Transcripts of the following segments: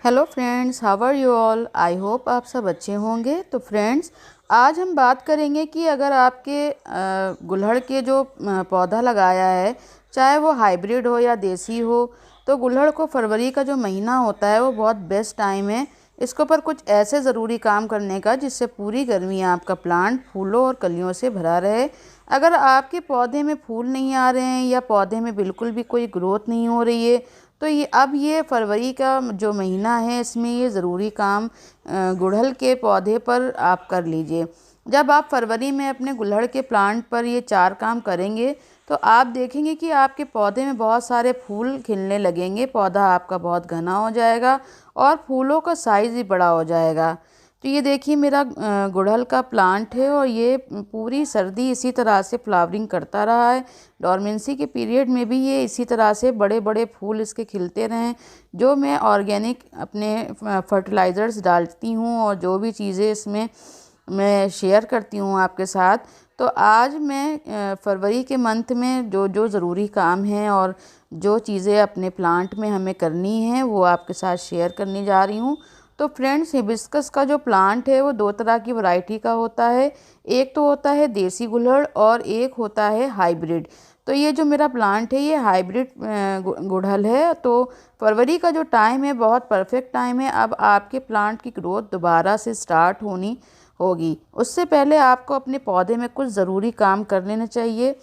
Hello friends, how are you all. I hope आप सब अच्छे होंगे। तो फ्रेंड्स, आज हम बात करेंगे कि अगर आपके गुलहड़ के जो पौधा लगाया है, चाहे वो हाइब्रिड हो या देसी हो, तो गुलहड़ को फरवरी का जो महीना होता है वो बहुत बेस्ट टाइम है इसके ऊपर कुछ ऐसे ज़रूरी काम करने का जिससे पूरी गर्मी आपका प्लांट फूलों और कलियों से भरा रहे। अगर आपके पौधे में फूल नहीं आ रहे हैं या पौधे में बिल्कुल भी कोई ग्रोथ नहीं हो रही है, तो ये फरवरी का जो महीना है इसमें ये ज़रूरी काम गुड़हल के पौधे पर आप कर लीजिए। जब आप फरवरी में अपने गुड़हल के प्लांट पर ये 4 काम करेंगे तो आप देखेंगे कि आपके पौधे में बहुत सारे फूल खिलने लगेंगे, पौधा आपका बहुत घना हो जाएगा और फूलों का साइज़ भी बड़ा हो जाएगा। तो ये देखिए मेरा गुड़हल का प्लांट है और ये पूरी सर्दी इसी तरह से फ्लावरिंग करता रहा है। डोरमेंसी के पीरियड में भी ये इसी तरह से बड़े बड़े फूल इसके खिलते रहें। जो मैं ऑर्गेनिक अपने फर्टिलाइज़र्स डालती हूँ और जो भी चीज़ें इसमें मैं शेयर करती हूँ आपके साथ, तो आज मैं फरवरी के मंथ में जो जो ज़रूरी काम हैं और जो चीज़ें अपने प्लांट में हमें करनी है वो आपके साथ शेयर करने जा रही हूँ। तो फ्रेंड्स, हिबिस्कस का जो प्लांट है वो 2 तरह की वैरायटी का होता है। एक तो होता है देसी गुड़हल और एक होता है हाइब्रिड। तो ये जो मेरा प्लांट है ये हाइब्रिड गुड़हल है। तो फरवरी का जो टाइम है बहुत परफेक्ट टाइम है। अब आपके प्लांट की ग्रोथ दोबारा से स्टार्ट होनी होगी। उससे पहले आपको अपने पौधे में कुछ ज़रूरी काम कर लेने चाहिए।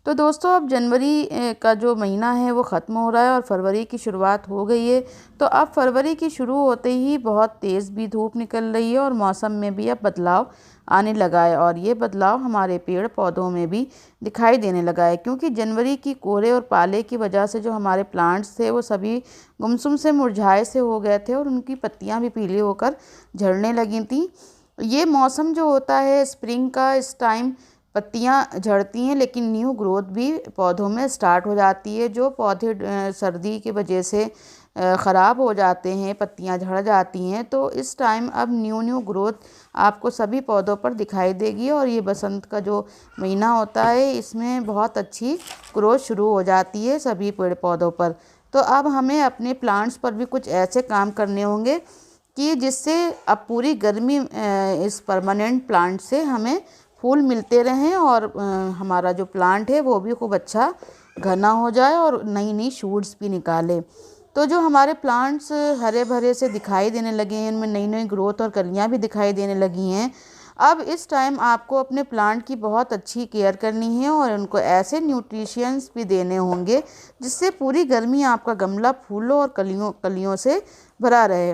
तो दोस्तों, अब जनवरी का जो महीना है वो ख़त्म हो रहा है और फरवरी की शुरुआत हो गई है। तो अब फरवरी की शुरू होते ही बहुत तेज़ भी धूप निकल रही है और मौसम में भी अब बदलाव आने लगा है और ये बदलाव हमारे पेड़ पौधों में भी दिखाई देने लगा है, क्योंकि जनवरी की कोहरे और पाले की वजह से जो हमारे प्लांट्स थे वो सभी गुमसुम से मुरझाए से हो गए थे और उनकी पत्तियाँ भी पीली होकर झड़ने लगी थी। ये मौसम जो होता है स्प्रिंग का, इस टाइम पत्तियां झड़ती हैं लेकिन न्यू ग्रोथ भी पौधों में स्टार्ट हो जाती है। जो पौधे सर्दी की वजह से ख़राब हो जाते हैं, पत्तियां झड़ जाती हैं, तो इस टाइम अब न्यू ग्रोथ आपको सभी पौधों पर दिखाई देगी और ये बसंत का जो महीना होता है इसमें बहुत अच्छी ग्रोथ शुरू हो जाती है सभी पेड़ पौधों पर। तो अब हमें अपने प्लांट्स पर भी कुछ ऐसे काम करने होंगे कि जिससे अब पूरी गर्मी इस परमानेंट प्लांट से हमें फूल मिलते रहें और हमारा जो प्लांट है वो भी खूब अच्छा घना हो जाए और नई नई शूट्स भी निकाले। तो जो हमारे प्लांट्स हरे भरे से दिखाई देने लगे हैं, इनमें नई नई ग्रोथ और कलियां भी दिखाई देने लगी हैं। अब इस टाइम आपको अपने प्लांट की बहुत अच्छी केयर करनी है और उनको ऐसे न्यूट्रिशंस भी देने होंगे जिससे पूरी गर्मी आपका गमला फूलों और कलियों से भरा रहे।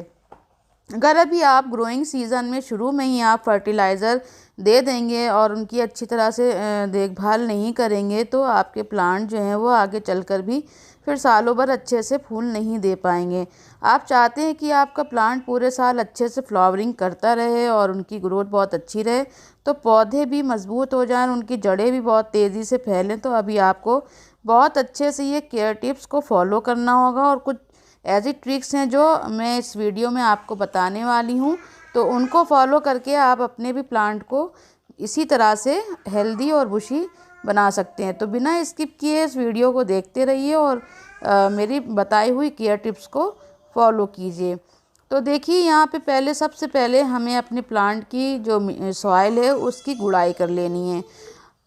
अगर अभी आप ग्रोइंग सीज़न में शुरू में ही आप फर्टिलाइज़र दे देंगे और उनकी अच्छी तरह से देखभाल नहीं करेंगे तो आपके प्लांट जो हैं वो आगे चलकर भी फिर सालों भर अच्छे से फूल नहीं दे पाएंगे। आप चाहते हैं कि आपका प्लांट पूरे साल अच्छे से फ्लावरिंग करता रहे और उनकी ग्रोथ बहुत अच्छी रहे, तो पौधे भी मज़बूत हो जाएं, उनकी जड़ें भी बहुत तेज़ी से फैलें। तो अभी आपको बहुत अच्छे से ये केयर टिप्स को फॉलो करना होगा और कुछ ऐसी ट्रिक्स हैं जो मैं इस वीडियो में आपको बताने वाली हूँ। तो उनको फॉलो करके आप अपने भी प्लांट को इसी तरह से हेल्दी और बुशी बना सकते हैं। तो बिना स्किप किए इस वीडियो को देखते रहिए और मेरी बताई हुई केयर टिप्स को फॉलो कीजिए। तो देखिए, यहाँ पे सबसे पहले हमें अपने प्लांट की जो सॉइल है उसकी गुड़ाई कर लेनी है।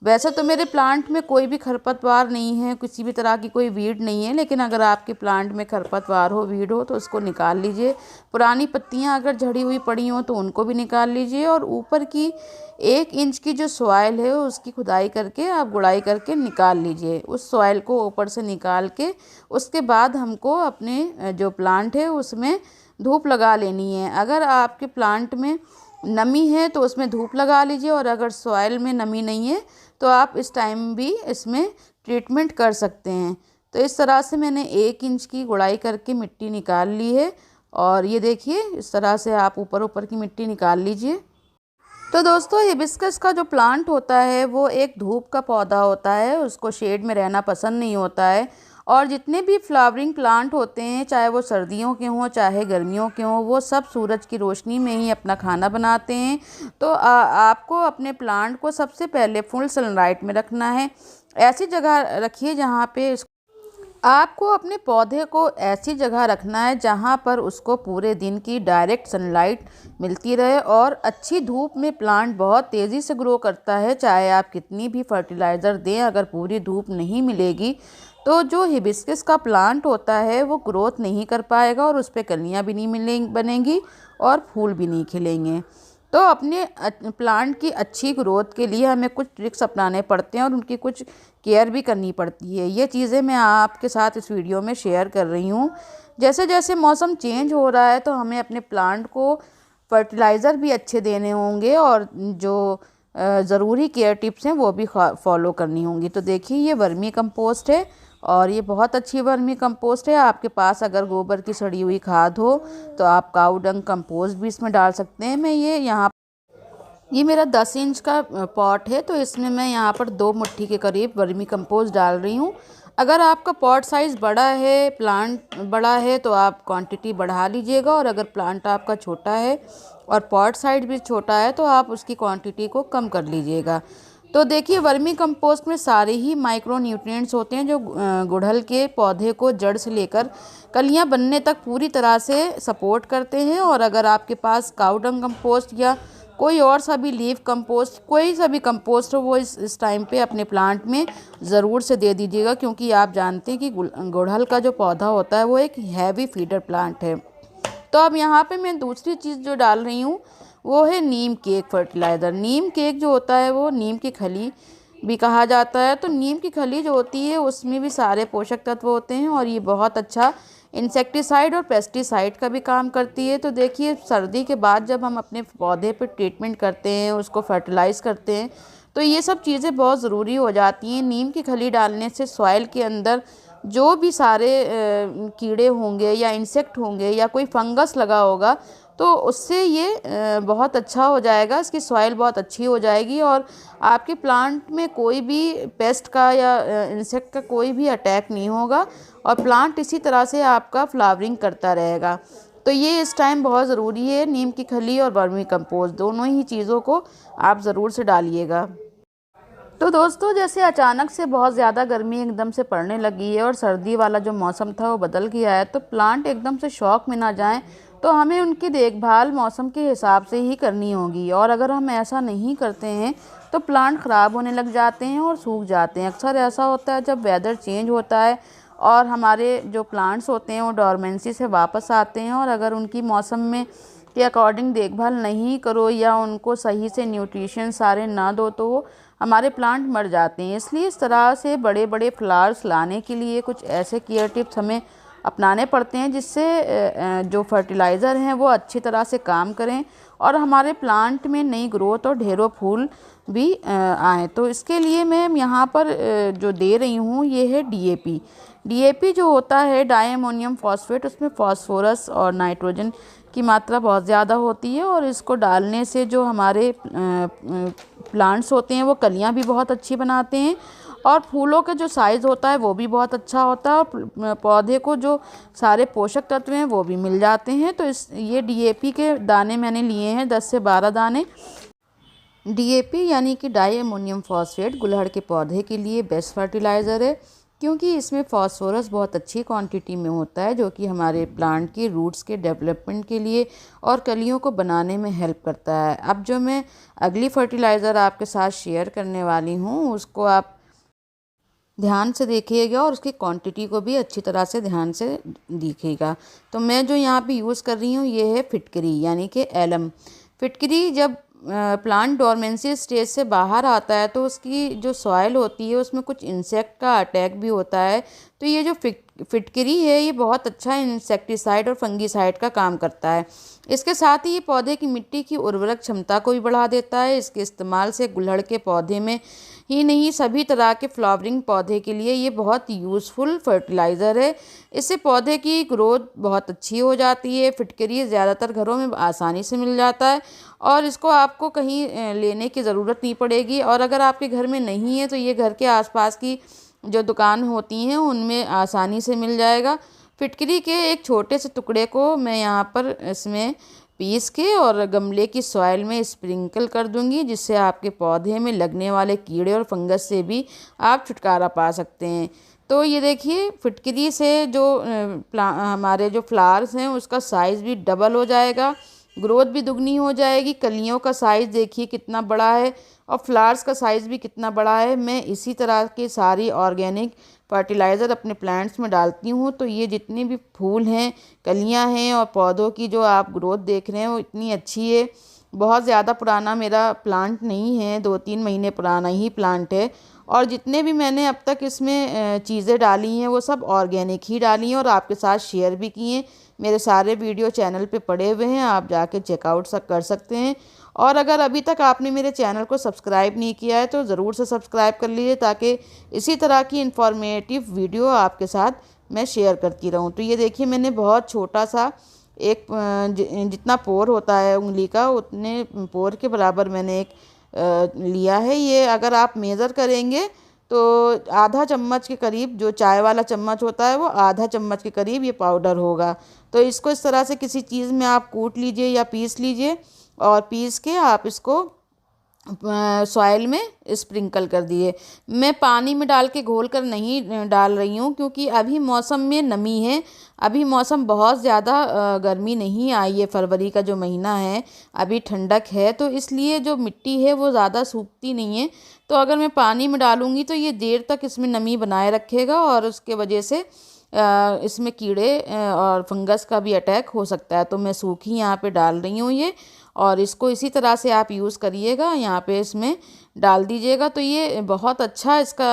वैसे तो मेरे प्लांट में कोई भी खरपतवार नहीं है, किसी भी तरह की कोई वीड नहीं है, लेकिन अगर आपके प्लांट में खरपतवार हो, वीड हो, तो उसको निकाल लीजिए। पुरानी पत्तियां अगर झड़ी हुई पड़ी हो तो उनको भी निकाल लीजिए और ऊपर की 1 इंच की जो सॉइल है उसकी खुदाई करके आप गुड़ाई करके निकाल लीजिए। उस सॉइल को ऊपर से निकाल के उसके बाद हमको अपने जो प्लांट है उसमें धूप लगा लेनी है। अगर आपके प्लांट में नमी है तो उसमें धूप लगा लीजिए और अगर सॉइल में नमी नहीं है तो आप इस टाइम भी इसमें ट्रीटमेंट कर सकते हैं। तो इस तरह से मैंने 1 इंच की गुड़ाई करके मिट्टी निकाल ली है और ये देखिए इस तरह से आप ऊपर ऊपर की मिट्टी निकाल लीजिए। तो दोस्तों, हिबिस्कस का जो प्लांट होता है वो एक धूप का पौधा होता है, उसको शेड में रहना पसंद नहीं होता है। और जितने भी फ्लावरिंग प्लांट होते हैं, चाहे वो सर्दियों के हों चाहे गर्मियों के हों, वो सब सूरज की रोशनी में ही अपना खाना बनाते हैं। तो आपको अपने प्लांट को सबसे पहले फुल सनलाइट में रखना है। ऐसी जगह रखिए जहाँ पे आपको अपने पौधे को ऐसी जगह रखना है जहाँ पर उसको पूरे दिन की डायरेक्ट सनलाइट मिलती रहे और अच्छी धूप में प्लांट बहुत तेज़ी से ग्रो करता है। चाहे आप कितनी भी फर्टिलाइज़र दें, अगर पूरी धूप नहीं मिलेगी तो जो हिबिस्कस का प्लांट होता है वो ग्रोथ नहीं कर पाएगा और उस पर कलियाँ भी नहीं बनेंगी और फूल भी नहीं खिलेंगे। तो अपने प्लांट की अच्छी ग्रोथ के लिए हमें कुछ ट्रिक्स अपनाने पड़ते हैं और उनकी कुछ केयर भी करनी पड़ती है। ये चीज़ें मैं आपके साथ इस वीडियो में शेयर कर रही हूँ। जैसे जैसे मौसम चेंज हो रहा है तो हमें अपने प्लांट को फर्टिलाइज़र भी अच्छे देने होंगे और जो ज़रूरी केयर टिप्स हैं वो भी फॉलो करनी होंगी। तो देखिए, ये वर्मी कंपोस्ट है और ये बहुत अच्छी वर्मी कंपोस्ट है। आपके पास अगर गोबर की सड़ी हुई खाद हो तो आप काऊ डंग कंपोस्ट भी इसमें डाल सकते हैं। मैं ये मेरा 10 इंच का पॉट है, तो इसमें मैं यहाँ पर 2 मुट्ठी के करीब वर्मी कंपोस्ट डाल रही हूँ। अगर आपका पॉट साइज़ बड़ा है, प्लांट बड़ा है, तो आप क्वांटिटी बढ़ा लीजिएगा और अगर प्लांट आपका छोटा है और पॉट साइज़ भी छोटा है तो आप उसकी क्वांटिटी को कम कर लीजिएगा। तो देखिए, वर्मी कंपोस्ट में सारे ही माइक्रो न्यूट्रिएंट्स होते हैं जो गुड़हल के पौधे को जड़ से लेकर कलियां बनने तक पूरी तरह से सपोर्ट करते हैं। और अगर आपके पास काऊ डंग कंपोस्ट या कोई और सा भी लीफ कंपोस्ट, कोई सा भी कंपोस्ट हो, वो इस टाइम पे अपने प्लांट में ज़रूर से दे दीजिएगा, क्योंकि आप जानते हैं कि गुड़हल का जो पौधा होता है वो एक हैवी फीडर प्लांट है। तो अब यहाँ पे मैं दूसरी चीज़ जो डाल रही हूँ वो है नीम केक फर्टिलाइज़र। नीम केक जो होता है वो नीम की खली भी कहा जाता है। तो नीम की खली जो होती है उसमें भी सारे पोषक तत्व होते हैं और ये बहुत अच्छा इंसेक्टिसाइड और पेस्टिसाइड का भी काम करती है। तो देखिए, सर्दी के बाद जब हम अपने पौधे पर ट्रीटमेंट करते हैं, उसको फर्टिलाइज़ करते हैं, तो ये सब चीज़ें बहुत ज़रूरी हो जाती हैं। नीम की खली डालने से सॉइल के अंदर जो भी सारे कीड़े होंगे या इंसेक्ट होंगे या कोई फंगस लगा होगा तो उससे ये बहुत अच्छा हो जाएगा, इसकी सॉइल बहुत अच्छी हो जाएगी और आपके प्लांट में कोई भी पेस्ट का या इंसेक्ट का कोई भी अटैक नहीं होगा और प्लांट इसी तरह से आपका फ्लावरिंग करता रहेगा। तो ये इस टाइम बहुत ज़रूरी है। नीम की खली और वर्मी कंपोस्ट दोनों ही चीज़ों को आप ज़रूर से डालिएगा। तो दोस्तों, जैसे अचानक से बहुत ज़्यादा गर्मी एकदम से पड़ने लगी है और सर्दी वाला जो मौसम था वो बदल गया है, तो प्लांट एकदम से शॉक में ना जाएं, तो हमें उनकी देखभाल मौसम के हिसाब से ही करनी होगी। और अगर हम ऐसा नहीं करते हैं तो प्लांट ख़राब होने लग जाते हैं और सूख जाते हैं। अक्सर ऐसा होता है जब वेदर चेंज होता है और हमारे जो प्लांट्स होते हैं वो डोरमेंसी से वापस आते हैं और अगर उनकी मौसम में के अकॉर्डिंग देखभाल नहीं करो या उनको सही से न्यूट्रिशन सारे ना दो तो वो हमारे प्लांट मर जाते हैं। इसलिए इस तरह से बड़े बड़े फ्लावर्स लाने के लिए कुछ ऐसे केयर टिप्स हमें अपनाने पड़ते हैं जिससे जो फर्टिलाइज़र हैं वो अच्छी तरह से काम करें और हमारे प्लांट में नई ग्रोथ और ढेरों फूल भी आएँ। तो इसके लिए मैं यहाँ पर जो दे रही हूँ ये है डीएपी। डीएपी जो होता है डाई अमोनियम फॉस्फेट, उसमें फास्फोरस और नाइट्रोजन की मात्रा बहुत ज़्यादा होती है और इसको डालने से जो हमारे प्लांट्स होते हैं वो कलियां भी बहुत अच्छी बनाते हैं और फूलों का जो साइज़ होता है वो भी बहुत अच्छा होता है और पौधे को जो सारे पोषक तत्व हैं वो भी मिल जाते हैं। तो ये डीएपी के दाने मैंने लिए हैं 10 से 12 दाने। डीएपी यानी कि डाई अमोनियम फॉस्फेट गुड़हल के पौधे के लिए बेस्ट फर्टिलाइज़र है, क्योंकि इसमें फास्फोरस बहुत अच्छी क्वांटिटी में होता है जो कि हमारे प्लांट की रूट्स के डेवलपमेंट के लिए और कलियों को बनाने में हेल्प करता है। अब जो मैं अगली फर्टिलाइज़र आपके साथ शेयर करने वाली हूँ उसको आप ध्यान से देखिएगा और उसकी क्वांटिटी को भी अच्छी तरह से ध्यान से देखिएगा। तो मैं जो यहाँ पे यूज़ कर रही हूँ ये है फिटकरी यानी कि एलम। फिटकरी जब प्लांट डोरमेंसी स्टेज से बाहर आता है तो उसकी जो सॉइल होती है उसमें कुछ इंसेक्ट का अटैक भी होता है। तो ये जो फिटकरी है ये बहुत अच्छा इंसेक्टिसाइड और फंगीसाइड का काम करता है। इसके साथ ही ये पौधे की मिट्टी की उर्वरक क्षमता को भी बढ़ा देता है। इसके इस्तेमाल से गुड़हल के पौधे में ही नहीं सभी तरह के फ्लावरिंग पौधे के लिए ये बहुत यूज़फुल फर्टिलाइज़र है। इससे पौधे की ग्रोथ बहुत अच्छी हो जाती है। फिटकरी ज़्यादातर घरों में आसानी से मिल जाता है और इसको आपको कहीं लेने की ज़रूरत नहीं पड़ेगी और अगर आपके घर में नहीं है तो ये घर के आसपास की जो दुकान होती हैं उनमें आसानी से मिल जाएगा। फिटकरी के एक छोटे से टुकड़े को मैं यहाँ पर इसमें पीस के और गमले की सॉइल में स्प्रिंकल कर दूंगी, जिससे आपके पौधे में लगने वाले कीड़े और फंगस से भी आप छुटकारा पा सकते हैं। तो ये देखिए फिटकरी से जो हमारे जो फ्लावर्स हैं उसका साइज़ भी डबल हो जाएगा, ग्रोथ भी दुगनी हो जाएगी। कलियों का साइज़ देखिए कितना बड़ा है और फ्लावर्स का साइज़ भी कितना बड़ा है। मैं इसी तरह के सारी ऑर्गेनिक फर्टिलाइज़र अपने प्लांट्स में डालती हूँ। तो ये जितने भी फूल हैं, कलियाँ हैं और पौधों की जो आप ग्रोथ देख रहे हैं वो इतनी अच्छी है। बहुत ज़्यादा पुराना मेरा प्लांट नहीं है, 2-3 महीने पुराना ही प्लांट है। और जितने भी मैंने अब तक इसमें चीज़ें डाली हैं वो सब ऑर्गेनिक ही डाली हैं और आपके साथ शेयर भी की हैं। मेरे सारे वीडियो चैनल पे पड़े हुए हैं, आप जाके चेकआउट कर सकते हैं। और अगर अभी तक आपने मेरे चैनल को सब्सक्राइब नहीं किया है तो ज़रूर से सब्सक्राइब कर लीजिए, ताकि इसी तरह की इन्फॉर्मेटिव वीडियो आपके साथ मैं शेयर करती रहूँ। तो ये देखिए मैंने बहुत छोटा सा एक जितना पोर होता है उंगली का, उतने पोर के बराबर मैंने एक लिया है। ये अगर आप मेज़र करेंगे तो आधा चम्मच के करीब, जो चाय वाला चम्मच होता है वो आधा चम्मच के करीब ये पाउडर होगा। तो इसको इस तरह से किसी चीज़ में आप कूट लीजिए या पीस लीजिए और पीस के आप इसको सॉइल में स्प्रिंकल कर दिए। मैं पानी में डाल के घोल कर नहीं डाल रही हूँ, क्योंकि अभी मौसम में नमी है। अभी मौसम बहुत ज़्यादा गर्मी नहीं आई है, फरवरी का जो महीना है अभी ठंडक है, तो इसलिए जो मिट्टी है वो ज़्यादा सूखती नहीं है। तो अगर मैं पानी में डालूँगी तो ये देर तक इसमें नमी बनाए रखेगा और उसके वजह से इसमें कीड़े और फंगस का भी अटैक हो सकता है। तो मैं सूखी यहाँ पे डाल रही हूँ ये, और इसको इसी तरह से आप यूज़ करिएगा, यहाँ पे इसमें डाल दीजिएगा। तो ये बहुत अच्छा इसका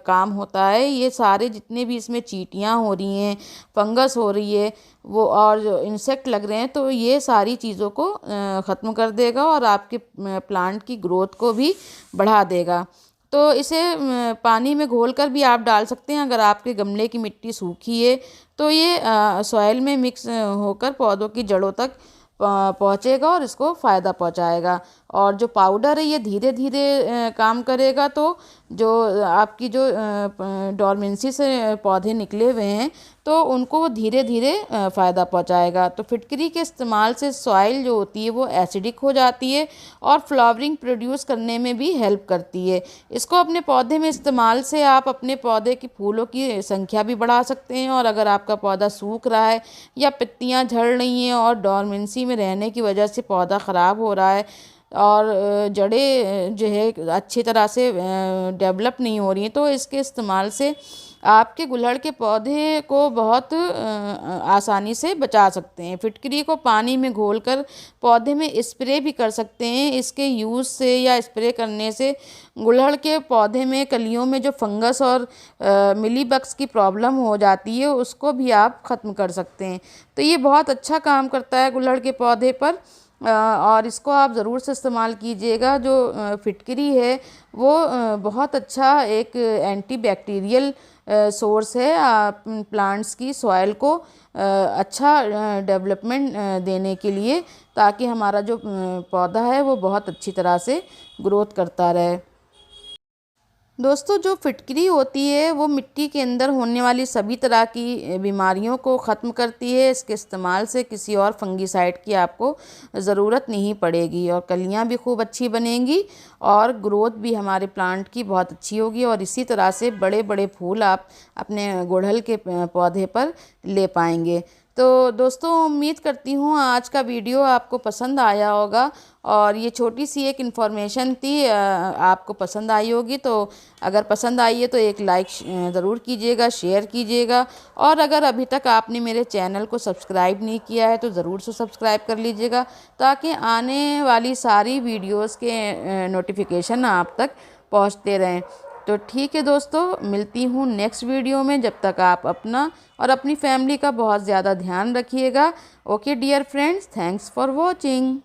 काम होता है। ये सारे जितने भी इसमें चींटियाँ हो रही हैं, फंगस हो रही है वो, और जो इंसेक्ट लग रहे हैं, तो ये सारी चीज़ों को ख़त्म कर देगा और आपके प्लांट की ग्रोथ को भी बढ़ा देगा। तो इसे पानी में घोलकर भी आप डाल सकते हैं। अगर आपके गमले की मिट्टी सूखी है तो ये सॉइल में मिक्स होकर पौधों की जड़ों तक पहुँचेगा और इसको फ़ायदा पहुँचाएगा। और जो पाउडर है ये धीरे धीरे काम करेगा, तो जो आपकी जो डोरमेंसी से पौधे निकले हुए हैं तो उनको वो धीरे धीरे फ़ायदा पहुँचाएगा। तो फिटकरी के इस्तेमाल से सॉइल जो होती है वो एसिडिक हो जाती है और फ्लावरिंग प्रोड्यूस करने में भी हेल्प करती है। इसको अपने पौधे में इस्तेमाल से आप अपने पौधे की फूलों की संख्या भी बढ़ा सकते हैं। और अगर आपका पौधा सूख रहा है या पत्तियां झड़ रही हैं और डोरमेंसी में रहने की वजह से पौधा ख़राब हो रहा है और जड़ें जो है अच्छी तरह से डेवलप नहीं हो रही हैं, तो इसके इस्तेमाल से आपके गुलहड़ के पौधे को बहुत आसानी से बचा सकते हैं। फिटकरी को पानी में घोलकर पौधे में स्प्रे भी कर सकते हैं। इसके यूज़ से या स्प्रे करने से गुलहड़ के पौधे में कलियों में जो फंगस और मिलीबग्स की प्रॉब्लम हो जाती है उसको भी आप ख़त्म कर सकते हैं। तो ये बहुत अच्छा काम करता है गुलहड़ के पौधे पर, और इसको आप ज़रूर से इस्तेमाल कीजिएगा। जो फिटकरी है वो बहुत अच्छा एक एंटी बैक्टीरियल सोर्स है प्लांट्स की सॉइल को अच्छा डेवलपमेंट देने के लिए, ताकि हमारा जो पौधा है वो बहुत अच्छी तरह से ग्रोथ करता रहे। दोस्तों, जो फिटकरी होती है वो मिट्टी के अंदर होने वाली सभी तरह की बीमारियों को ख़त्म करती है। इसके इस्तेमाल से किसी और फंगीसाइड की आपको ज़रूरत नहीं पड़ेगी और कलियां भी खूब अच्छी बनेंगी और ग्रोथ भी हमारे प्लांट की बहुत अच्छी होगी और इसी तरह से बड़े बड़े फूल आप अपने गुड़हल के पौधे पर ले पाएंगे। तो दोस्तों, उम्मीद करती हूँ आज का वीडियो आपको पसंद आया होगा और ये छोटी सी एक इन्फॉर्मेशन थी, आपको पसंद आई होगी। तो अगर पसंद आई है तो एक लाइक ज़रूर कीजिएगा, शेयर कीजिएगा, और अगर अभी तक आपने मेरे चैनल को सब्सक्राइब नहीं किया है तो ज़रूर से सब्सक्राइब कर लीजिएगा, ताकि आने वाली सारी वीडियोज़ के नोटिफिकेशन आप तक पहुँचते रहें। तो ठीक है दोस्तों, मिलती हूँ नेक्स्ट वीडियो में। जब तक आप अपना और अपनी फैमिली का बहुत ज़्यादा ध्यान रखिएगा। Okay dear friends, thanks for watching.